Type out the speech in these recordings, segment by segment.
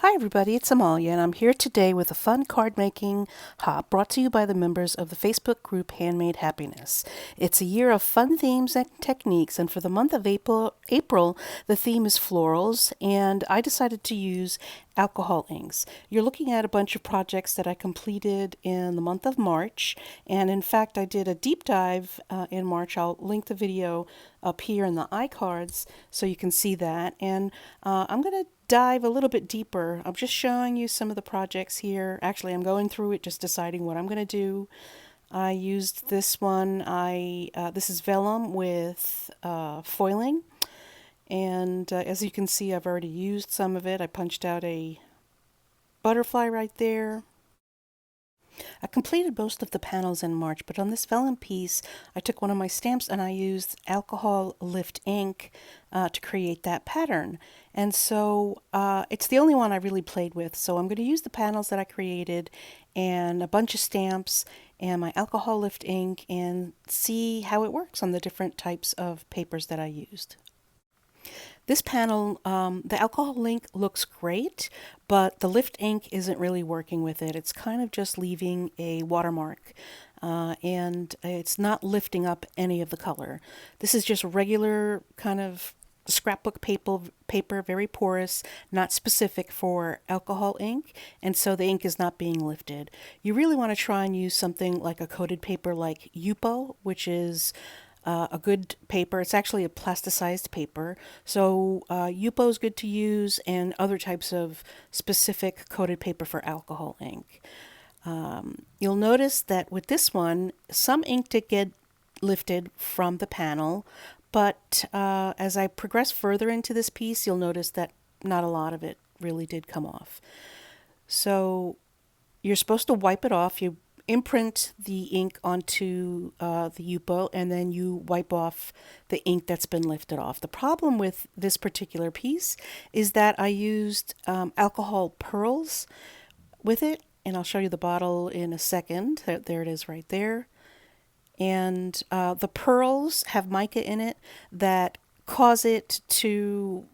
Hi everybody, it's Amalia and I'm here today with a fun card making hop brought to you by the members of the Facebook group Handmade Happiness. It's a year of fun themes and techniques, and for the month of April the theme is florals, and I decided to use alcohol inks. You're looking at a bunch of projects that I completed in the month of March, and in fact I did a deep dive in March. I'll link the video up here in the iCards so you can see that, and I'm going to dive a little bit deeper. I'm just showing you some of the projects here. Actually, I'm going through it, just deciding what I'm going to do. I used this one. This is vellum with foiling, and as you can see, I've already used some of it. I punched out a butterfly right there. I completed most of the panels in March, but on this vellum piece, I took one of my stamps and I used alcohol lift ink to create that pattern. And so it's the only one I really played with. So I'm going to use the panels that I created and a bunch of stamps and my alcohol lift ink and see how it works on the different types of papers that I used. This panel, the alcohol ink looks great, but the lift ink isn't really working with it. It's kind of just leaving a watermark, and it's not lifting up any of the color. This is just regular kind of scrapbook paper, very porous, not specific for alcohol ink, and so the ink is not being lifted. You really want to try and use something like a coated paper like Yupo, which is a good paper. It's actually a plasticized paper. So Yupo is good to use, and other types of specific coated paper for alcohol ink. You'll notice that with this one, some ink did get lifted from the panel, but as I progress further into this piece, you'll notice that not a lot of it really did come off. So you're supposed to wipe it off. You imprint the ink onto the Yupo, and then you wipe off the ink that's been lifted off. The problem with this particular piece is that I used alcohol pearls with it, and I'll show you the bottle in a second. There it is right there. And the pearls have mica in it that cause it to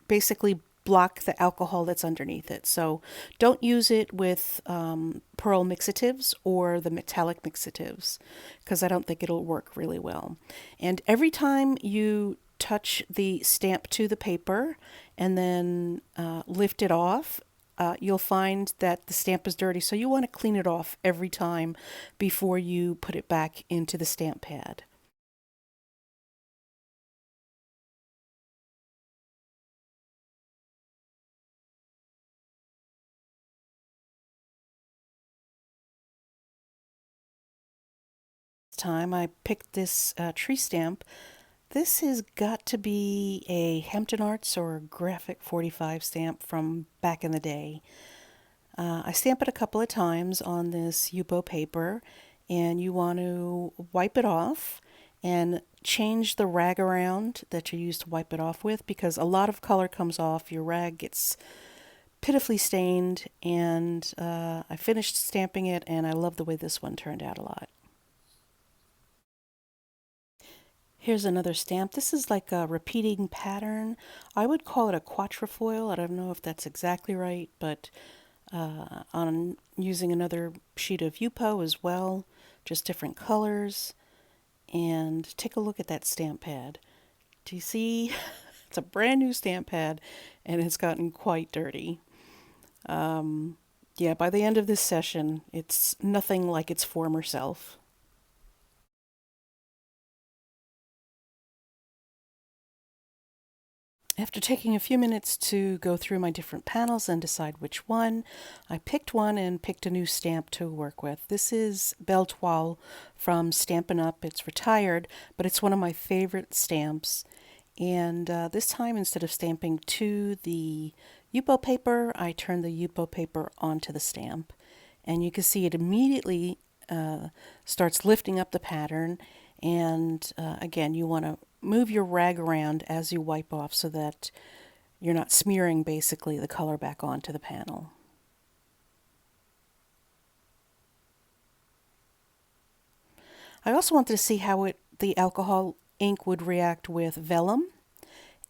basically block the alcohol that's underneath it. So don't use it with pearl mixatives or the metallic mixatives, because I don't think it'll work really well. And every time you touch the stamp to the paper and then lift it off, you'll find that the stamp is dirty. So you want to clean it off every time before you put it back into the stamp pad. Time I picked this tree stamp. This has got to be a Hampton Arts or Graphic 45 stamp from back in the day. I stamp it a couple of times on this Yupo paper, and you want to wipe it off and change the rag around that you use to wipe it off with, because a lot of color comes off. Your rag gets pitifully stained, and I finished stamping it, and I love the way this one turned out a lot. Here's another stamp. This is like a repeating pattern. I would call it a quatrefoil. I don't know if that's exactly right, but on using another sheet of Yupo as well, just different colors. And take a look at that stamp pad. Do you see? It's a brand new stamp pad, and it's gotten quite dirty. Yeah, by the end of this session, it's nothing like its former self. After taking a few minutes to go through my different panels and decide which one, I picked one and picked a new stamp to work with. This is Belle Toile from Stampin' Up! It's retired, but it's one of my favorite stamps. And this time, instead of stamping to the Yupo paper, I turned the Yupo paper onto the stamp. And you can see it immediately starts lifting up the pattern. And again, you want to move your rag around as you wipe off so that you're not smearing basically the color back onto the panel. I also wanted to see how the alcohol ink would react with vellum,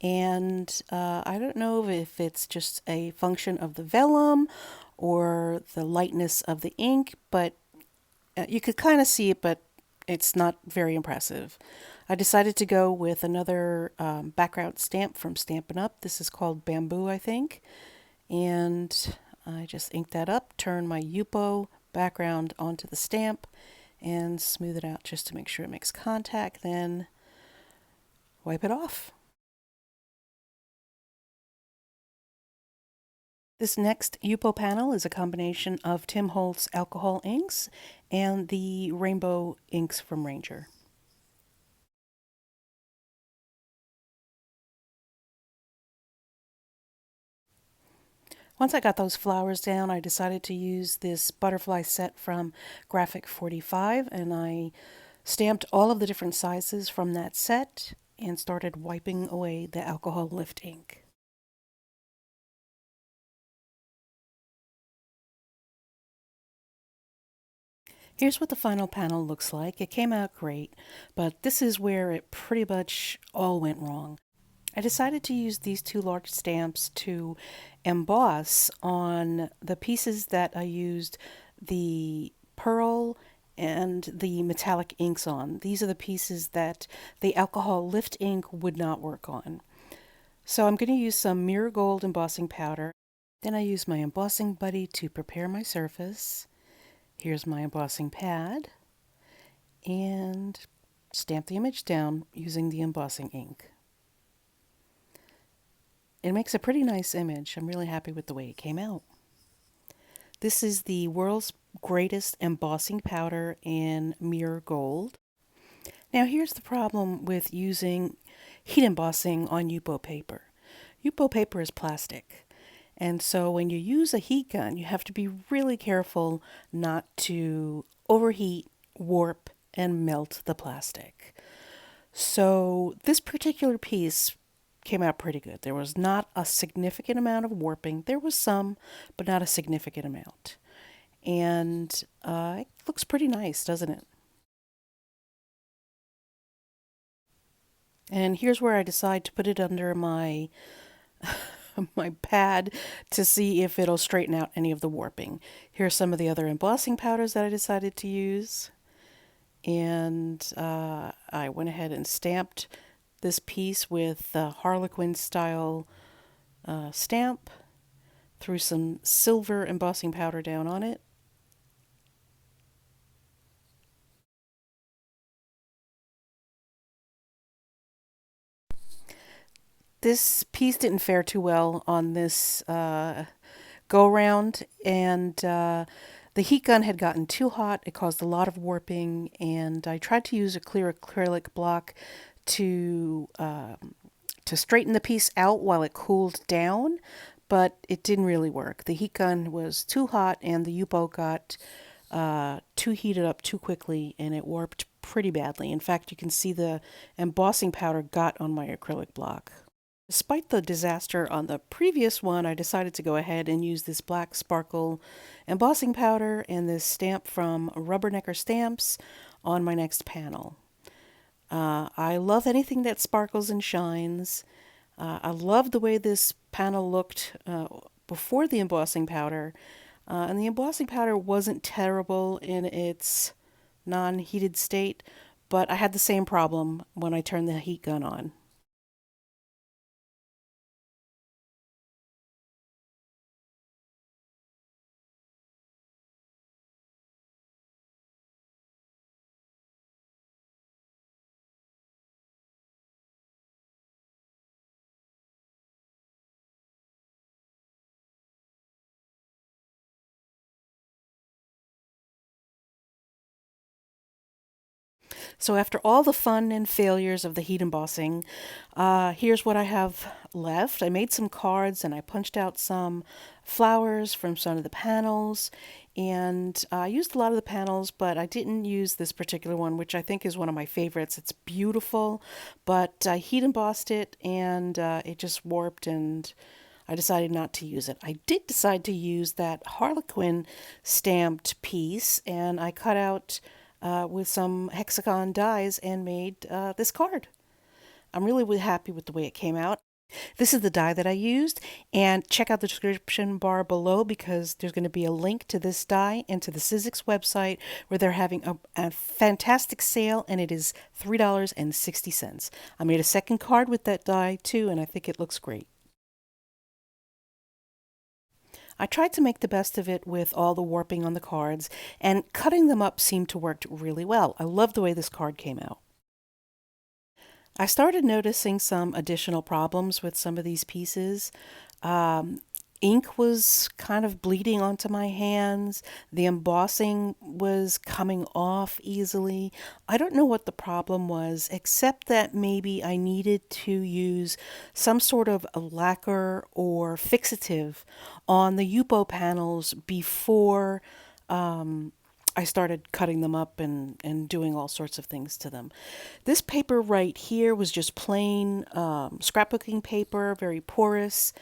And I don't know if it's just a function of the vellum or the lightness of the ink, but you could kind of see it, but it's not very impressive. I decided to go with another background stamp from Stampin' Up. This is called Bamboo, I think. And I just inked that up, turn my Yupo background onto the stamp, and smooth it out just to make sure it makes contact, then wipe it off. This next Yupo panel is a combination of Tim Holtz alcohol inks and the rainbow inks from Ranger. Once I got those flowers down, I decided to use this butterfly set from Graphic 45, and I stamped all of the different sizes from that set and started wiping away the alcohol lift ink. Here's what the final panel looks like. It came out great, but this is where it pretty much all went wrong. I decided to use these two large stamps to emboss on the pieces that I used the pearl and the metallic inks on. These are the pieces that the alcohol lift ink would not work on. So I'm going to use some mirror gold embossing powder. Then I use my embossing buddy to prepare my surface. Here's my embossing pad, and stamp the image down using the embossing ink. It makes a pretty nice image. I'm really happy with the way it came out. This is the world's greatest embossing powder in mirror gold. Now here's the problem with using heat embossing on Yupo paper. Yupo paper is plastic. And so when you use a heat gun, you have to be really careful not to overheat, warp, and melt the plastic. So this particular piece came out pretty good. There was not a significant amount of warping. There was some, but not a significant amount. And it looks pretty nice, doesn't it? And here's where I decide to put it under my my pad to see if it'll straighten out any of the warping. Here's some of the other embossing powders that I decided to use. And I went ahead and stamped this piece with the Harlequin style stamp, threw some silver embossing powder down on it. This piece didn't fare too well on this go round, and the heat gun had gotten too hot. It caused a lot of warping, and I tried to use a clear acrylic block to straighten the piece out while it cooled down, but it didn't really work. The heat gun was too hot, and the U-boat got too heated up too quickly, and it warped pretty badly. In fact, you can see the embossing powder got on my acrylic block. Despite the disaster on the previous one, I decided to go ahead and use this black sparkle embossing powder and this stamp from Rubbernecker Stamps on my next panel. I love anything that sparkles and shines. I love the way this panel looked before the embossing powder. And the embossing powder wasn't terrible in its non-heated state, but I had the same problem when I turned the heat gun on. So after all the fun and failures of the heat embossing, here's what I have left. I made some cards and I punched out some flowers from some of the panels. And I used a lot of the panels, but I didn't use this particular one, which I think is one of my favorites. It's beautiful, but I heat embossed it and it just warped, and I decided not to use it. I did decide to use that Harlequin stamped piece, and I cut out with some hexagon dies and made this card. I'm really happy with the way it came out. This is the die that I used, and check out the description bar below because there's going to be a link to this die and to the Sizzix website where they're having a fantastic sale, and it is $3.60. I made a second card with that die too, and I think it looks great. I tried to make the best of it with all the warping on the cards, and cutting them up seemed to work really well. I love the way this card came out. I started noticing some additional problems with some of these pieces. Um, Ink was kind of bleeding onto my hands. The embossing was coming off easily. I don't know what the problem was, except that maybe I needed to use some sort of a lacquer or fixative on the Yupo panels before I started cutting them up and doing all sorts of things to them. This paper right here was just plain scrapbooking paper, very porous.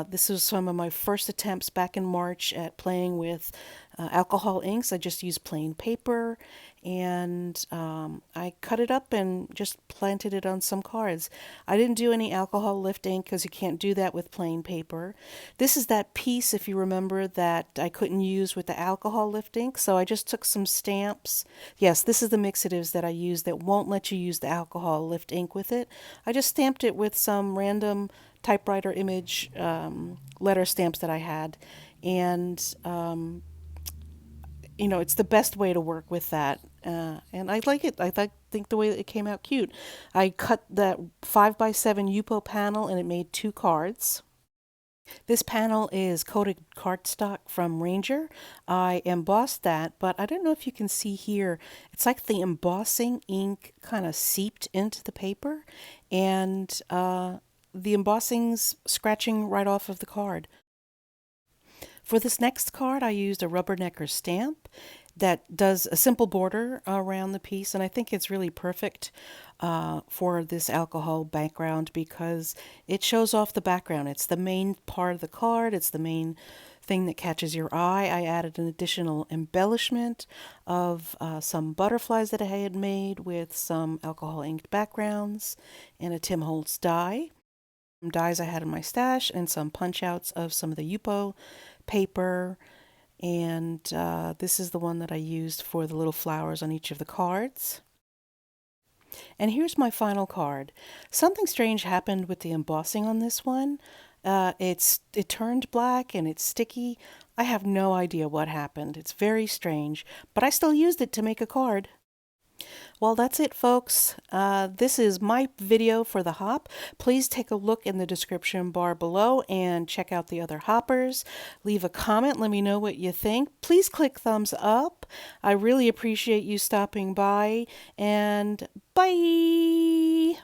This was some of my first attempts back in March at playing with alcohol inks. I just used plain paper and I cut it up and just planted it on some cards. I didn't do any alcohol lift ink because you can't do that with plain paper. This is that piece, if you remember, that I couldn't use with the alcohol lift ink, so I just took some stamps. Yes, this is the mixatives that I use that won't let you use the alcohol lift ink with it. I just stamped it with some random typewriter image letter stamps that I had, and it's the best way to work with that. And I like it. Think the way that it came out cute. I cut that 5x7 Yupo panel and it made 2 cards. This panel is coated cardstock from Ranger. I embossed that, but I don't know if you can see here. It's like the embossing ink kind of seeped into the paper, and the embossing's scratching right off of the card. For this next card, I used a rubbernecker stamp that does a simple border around the piece, and I think it's really perfect for this alcohol background because it shows off the background. It's the main part of the card. It's the main thing that catches your eye. I added an additional embellishment of some butterflies that I had made with some alcohol inked backgrounds and a Tim Holtz die. Some dies I had in my stash and some punch outs of some of the Yupo paper, and this is the one that I used for the little flowers on each of the cards. And here's my final card. Something strange happened with the embossing on this one. It turned black and it's sticky. I have no idea what happened. It's very strange, but I still used it to make a card. Well, that's it, folks. This is my video for the hop. Please take a look in the description bar below and check out the other hoppers. Leave a comment. Let me know what you think. Please click thumbs up. I really appreciate you stopping by, and bye.